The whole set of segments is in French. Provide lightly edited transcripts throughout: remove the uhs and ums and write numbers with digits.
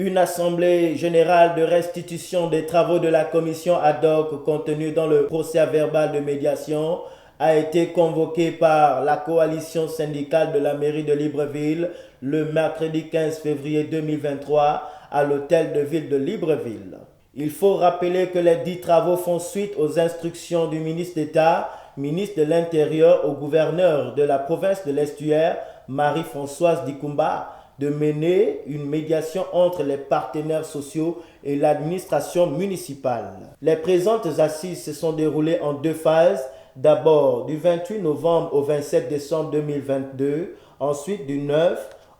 Une assemblée générale de restitution des travaux de la commission ad hoc contenue dans le procès-verbal de médiation a été convoquée par la coalition syndicale de la mairie de Libreville le mercredi 15 février 2023 à l'hôtel de ville de Libreville. Il faut rappeler que les 10 travaux font suite aux instructions du ministre d'État, ministre de l'Intérieur, au gouverneur de la province de l'Estuaire, Marie-Françoise Dikumba, de mener une médiation entre les partenaires sociaux et l'administration municipale. Les présentes assises se sont déroulées en 2 phases, d'abord du 28 novembre au 27 décembre 2022, ensuite du 9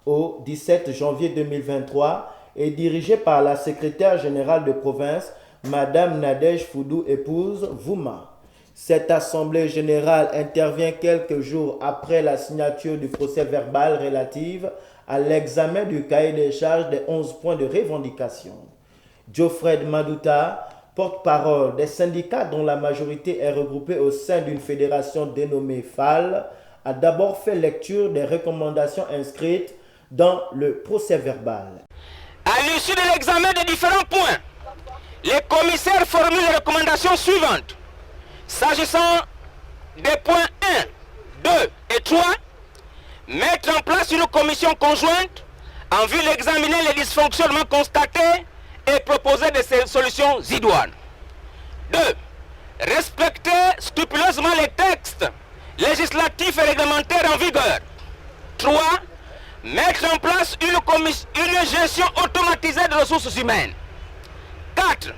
au 17 janvier 2023, et dirigées par la secrétaire générale de province, Madame Nadège Foudou, épouse Vouma. Cette assemblée générale intervient quelques jours après la signature du procès verbal relative à l'examen du cahier des charges des 11 points de revendication. Geoffred Madouta, porte-parole des syndicats dont la majorité est regroupée au sein d'une fédération dénommée FAL, a d'abord fait lecture des recommandations inscrites dans le procès verbal. À l'issue de l'examen des différents points, les commissaires formulent les recommandations suivantes. S'agissant des points 1, 2 et 3, mettre en place une commission conjointe en vue d'examiner les dysfonctionnements constatés et proposer des solutions idoines. 2. Respecter scrupuleusement les textes législatifs et réglementaires en vigueur. 3. Mettre en place une gestion automatisée des ressources humaines. 4.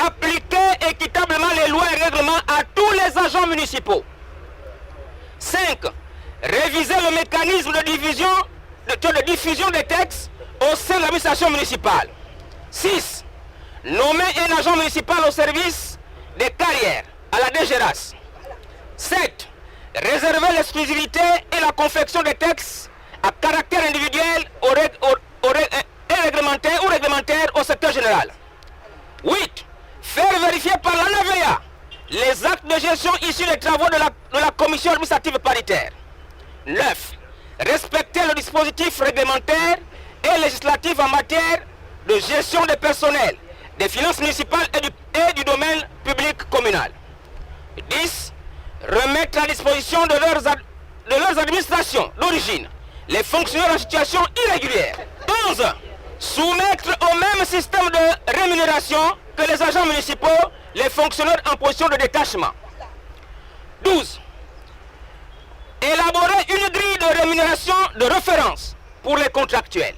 Appliquer équitablement les lois et règlements à tous les agents municipaux. 5. Réviser le mécanisme de diffusion des textes au sein de l'administration municipale. 6. Nommer un agent municipal au service des carrières à la DGRAS. 7. Réserver l'exclusivité et la confection des textes à caractère individuel ou réglementaire au secteur général. 8. Faire vérifier par l'ANAVEA les actes de gestion issus des travaux de la commission administrative paritaire. 9. Respecter le dispositif réglementaire et législatif en matière de gestion des personnels, des finances municipales et du domaine public communal. 10. Remettre à disposition de leurs administrations d'origine les fonctionnaires en situation irrégulière. 11. Soumettre au même système de rémunération que les agents municipaux, les fonctionnaires en position de détachement. 12. Élaborer une grille de rémunération de référence pour les contractuels.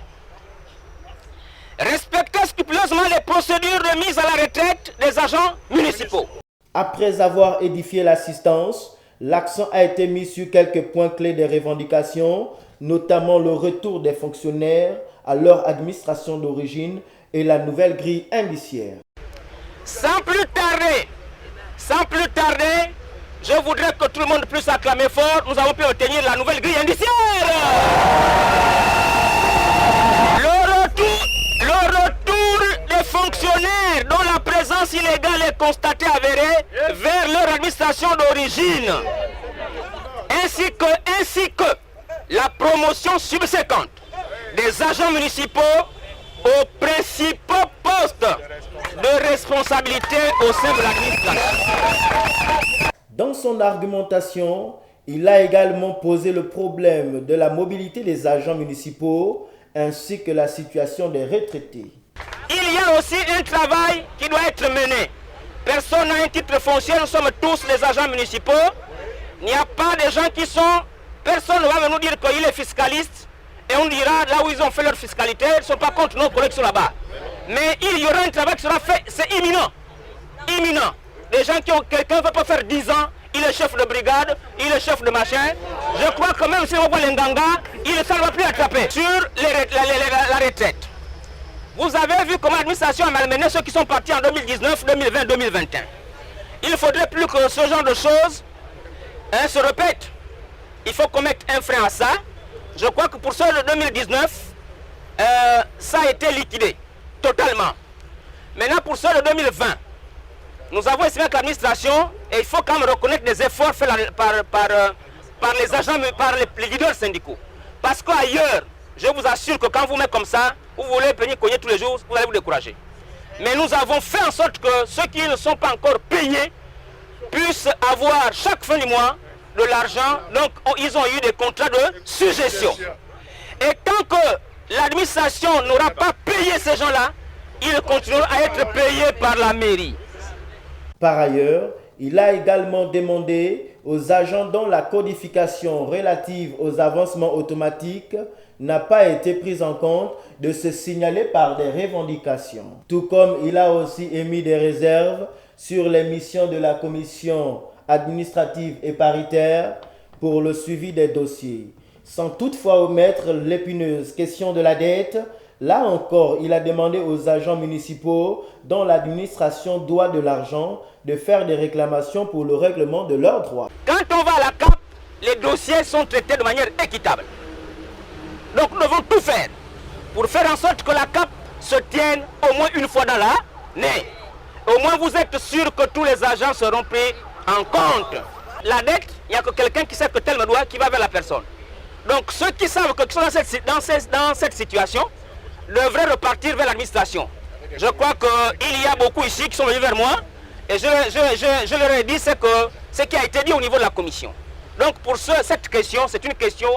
Respecter scrupuleusement les procédures de mise à la retraite des agents municipaux. Après avoir édifié l'assistance, l'accent a été mis sur quelques points clés des revendications, notamment le retour des fonctionnaires à leur administration d'origine et la nouvelle grille indiciaire. Sans plus tarder, je voudrais que tout le monde puisse acclamer fort. Nous avons pu obtenir la nouvelle grille indiciaire. Le retour des fonctionnaires dont la présence illégale est constatée avérée vers leur administration d'origine, ainsi que la promotion subséquente des agents municipaux aux principaux postes de responsabilité au sein de l'administration. Dans son argumentation, il a également posé le problème de la mobilité des agents municipaux ainsi que la situation des retraités. Il y a aussi un travail qui doit être mené. Personne n'a un titre foncier, nous sommes tous les agents municipaux. Il n'y a pas de gens qui sont... Personne ne va nous dire qu'il est fiscaliste et on dira là où ils ont fait leur fiscalité, ils ne sont pas contre nos collègues qui sont là-bas. Mais il y aura un travail qui sera fait, c'est imminent. Imminent. Les gens qui ont... Quelqu'un ne peut pas faire 10 ans, il est chef de brigade, il est chef de machin. Je crois que même si on voit les nganga, il ne s'en va plus attraper. Sur la retraite. Vous avez vu comment l'administration a malmené ceux qui sont partis en 2019, 2020, 2021. Il ne faudrait plus que ce genre de choses se répètent. Il faut qu'on mette un frein à ça. Je crois que pour ceux de 2019, ça a été liquidé totalement. Maintenant, pour ceux de 2020, nous avons estimé que l'administration, et il faut quand même reconnaître les efforts faits par les agents, par les leaders syndicaux. Parce qu'ailleurs, je vous assure que quand vous mettez comme ça, vous voulez venir cogner tous les jours, vous allez vous décourager. Mais nous avons fait en sorte que ceux qui ne sont pas encore payés puissent avoir chaque fin du mois de l'argent. Donc ils ont eu des contrats de suggestion. Et tant que l'administration n'aura pas payé ces gens-là, ils continueront à être payés par la mairie. Par ailleurs, il a également demandé aux agents dont la codification relative aux avancements automatiques n'a pas été prise en compte de se signaler par des revendications. Tout comme il a aussi émis des réserves sur les missions de la commission administrative et paritaire pour le suivi des dossiers. Sans toutefois omettre l'épineuse question de la dette, là encore, il a demandé aux agents municipaux dont l'administration doit de l'argent de faire des réclamations pour le règlement de leurs droits. Quand on va à la CAP, les dossiers sont traités de manière équitable. Donc nous devons tout faire pour faire en sorte que la CAP se tienne au moins une fois dans l'année. Au moins vous êtes sûr que tous les agents seront pris en compte. La dette, il n'y a que quelqu'un qui sait que tel me doit qui va vers la personne. Donc ceux qui savent que sont dans cette situation devraient repartir vers l'administration. Je crois qu'il y a beaucoup ici qui sont venus vers moi et je leur ai dit ce qui a été dit au niveau de la commission. Donc pour cette question, c'est une question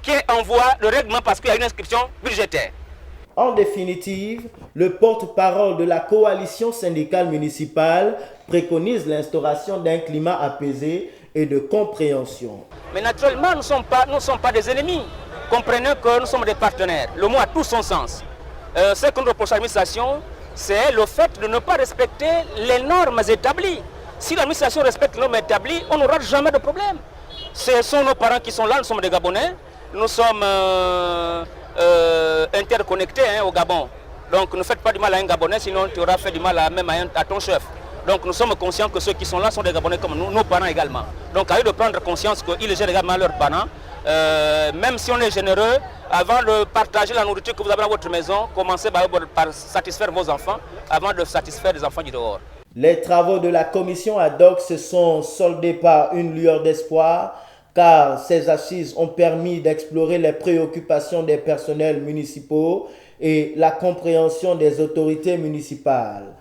qui est en voie de règlement parce qu'il y a une inscription budgétaire. En définitive, le porte-parole de la coalition syndicale municipale préconise l'instauration d'un climat apaisé et de compréhension. Mais naturellement, nous ne sommes pas des ennemis. Comprenez que nous sommes des partenaires. Le mot a tout son sens. Ce que nous reprochons à l'administration, c'est le fait de ne pas respecter les normes établies. Si l'administration respecte les normes établies, on n'aura jamais de problème. Ce sont nos parents qui sont là, nous sommes des Gabonais. Nous sommes interconnectés au Gabon. Donc ne faites pas du mal à un Gabonais, sinon tu auras fait du mal même à ton chef. Donc nous sommes conscients que ceux qui sont là sont des Gabonais comme nous, nos parents également. Donc à eux de prendre conscience qu'ils gèrent également leurs parents. Même si on est généreux, avant de partager la nourriture que vous avez dans votre maison, commencez par satisfaire vos enfants avant de satisfaire les enfants du dehors. Les travaux de la commission ad hoc se sont soldés par une lueur d'espoir, car ces assises ont permis d'explorer les préoccupations des personnels municipaux et la compréhension des autorités municipales.